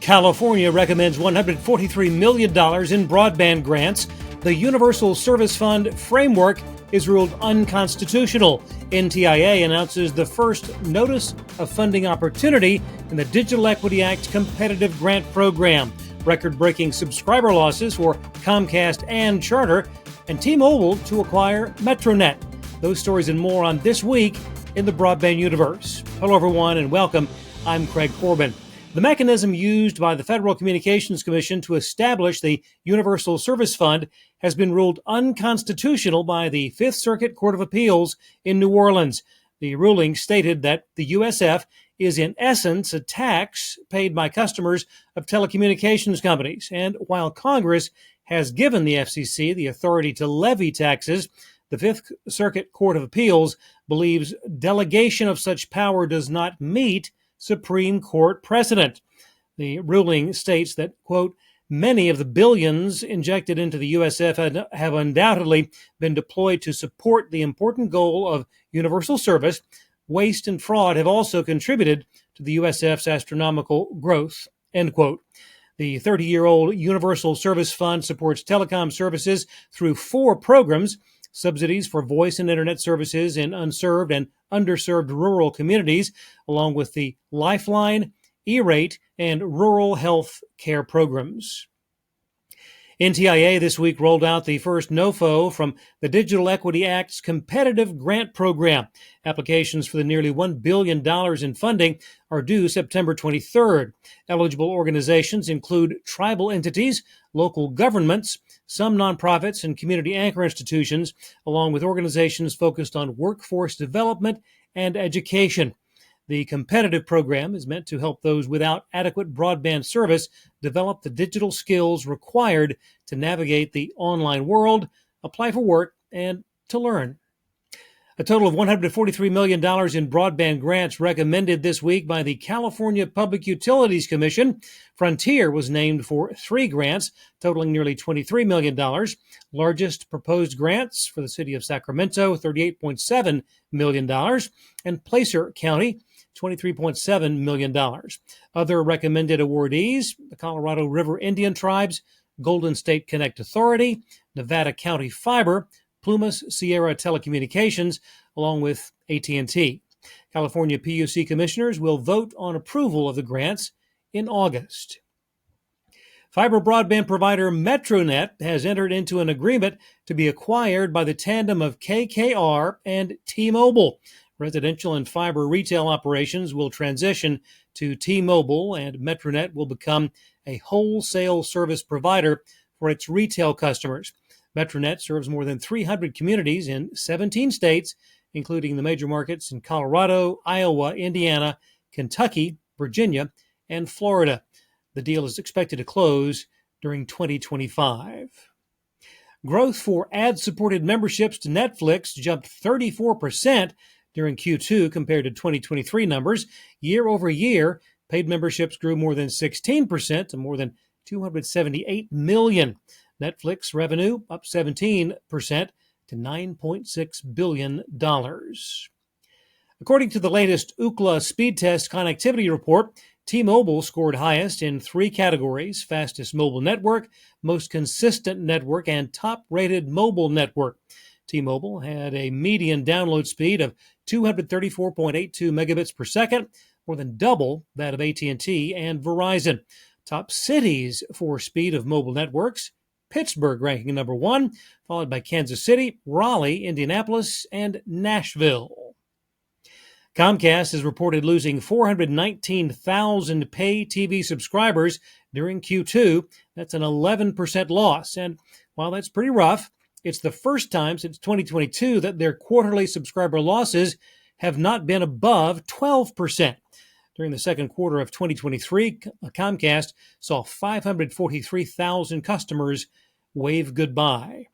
California recommends $143 million in broadband grants. The Universal Service Fund framework is ruled unconstitutional. NTIA announces the first notice of funding opportunity in the Digital Equity Act competitive grant program. Record-breaking subscriber losses for Comcast and Charter, and T-Mobile to acquire Metronet. Those stories and more on This Week in the Broadband Universe. Hello, everyone, and welcome. I'm Craig Corbin. The mechanism used by the Federal Communications Commission to establish the Universal Service Fund has been ruled unconstitutional by the Fifth Circuit Court of Appeals in New Orleans. The ruling stated that the USF is in essence a tax paid by customers of telecommunications companies. And while Congress has given the FCC the authority to levy taxes, the Fifth Circuit Court of Appeals believes delegation of such power does not meet Supreme Court precedent. The ruling states that, quote, many of the billions injected into the USF have undoubtedly been deployed to support the important goal of universal service. Waste and fraud have also contributed to the USF's astronomical growth, end quote. The 30-year-old Universal Service Fund supports telecom services through 4 programs: subsidies for voice and internet services in unserved and underserved rural communities, along with the Lifeline, E-Rate, and rural health care programs. NTIA this week rolled out the first NOFO from the Digital Equity Act's competitive grant program. Applications for the nearly $1 billion in funding are due September 23rd. Eligible organizations include tribal entities, local governments, some nonprofits, and community anchor institutions, along with organizations focused on workforce development and education. The competitive program is meant to help those without adequate broadband service develop the digital skills required to navigate the online world, apply for work, and to learn. A total of $143 million in broadband grants recommended this week by the California Public Utilities Commission. Frontier was named for 3 grants, totaling nearly $23 million. Largest proposed grants for the city of Sacramento, $38.7 million, and Placer County, $23.7 million. Other recommended awardees: the Colorado River Indian Tribes, Golden State Connect Authority, Nevada County Fiber, Plumas Sierra Telecommunications, along with AT&T. California PUC commissioners will vote on approval of the grants in August. Fiber broadband provider Metronet has entered into an agreement to be acquired by the tandem of KKR and T-Mobile. Residential and fiber retail operations will transition to T-Mobile, and Metronet will become a wholesale service provider for its retail customers. Metronet serves more than 300 communities in 17 states, including the major markets in Colorado, Iowa, Indiana, Kentucky, Virginia, and Florida. The deal is expected to close during 2025. Growth for ad-supported memberships to Netflix jumped 34% during Q2 compared to 2023 numbers. Year over year, paid memberships grew more than 16% to more than 278 million. Netflix revenue up 17% to $9.6 billion. According to the latest Ookla Speed Test Connectivity Report, T-Mobile scored highest in 3 categories: fastest mobile network, most consistent network, and top-rated mobile network. T-Mobile had a median download speed of 234.82 megabits per second, more than double that of AT&T and Verizon. Top cities for speed of mobile networks: Pittsburgh ranking number 1, followed by Kansas City, Raleigh, Indianapolis, and Nashville. Comcast is reported losing 419,000 pay TV subscribers during Q2. That's an 11% loss. And while that's pretty rough, it's the first time since 2022 that their quarterly subscriber losses have not been above 12%. During the second quarter of 2023, Comcast saw 543,000 customers wave goodbye.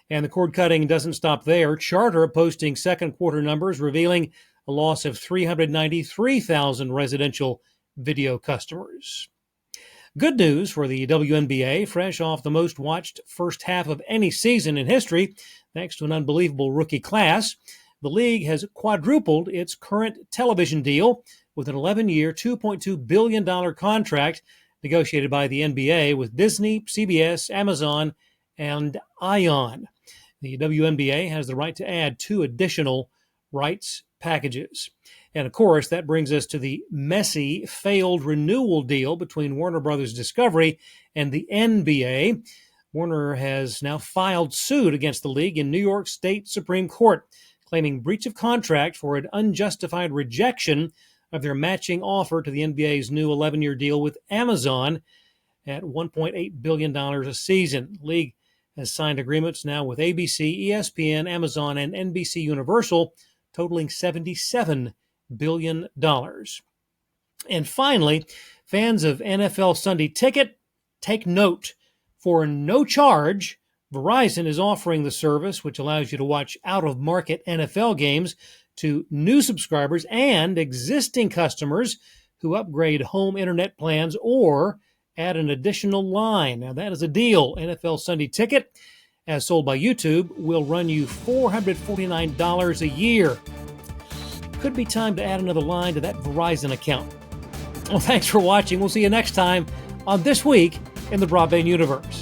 And the cord cutting doesn't stop there. Charter posting second quarter numbers revealing a loss of 393,000 residential video customers. Good news for the WNBA, fresh off the most watched first half of any season in history, thanks to an unbelievable rookie class. The league has quadrupled its current television deal with an 11-year, $2.2 billion contract negotiated by the NBA with Disney, CBS, Amazon, and ION. The WNBA has the right to add 2 additional rights packages. And of course, that brings us to the messy, failed renewal deal between Warner Brothers Discovery and the NBA. Warner has now filed suit against the league in New York State Supreme Court, claiming breach of contract for an unjustified rejection of their matching offer to the NBA's new 11-year deal with Amazon at $1.8 billion a season. The league has signed agreements now with ABC, ESPN, Amazon, and NBC Universal, totaling $77 billion. And finally, fans of NFL Sunday Ticket, take note. For no charge, Verizon is offering the service, which allows you to watch out-of-market NFL games, to new subscribers and existing customers who upgrade home internet plans or add an additional line. Now, that is a deal. NFL Sunday Ticket, as sold by YouTube, will run you $449 a year. Could be time to add another line to that Verizon account. Well, thanks for watching. We'll see you next time on This Week in the Broadband Universe.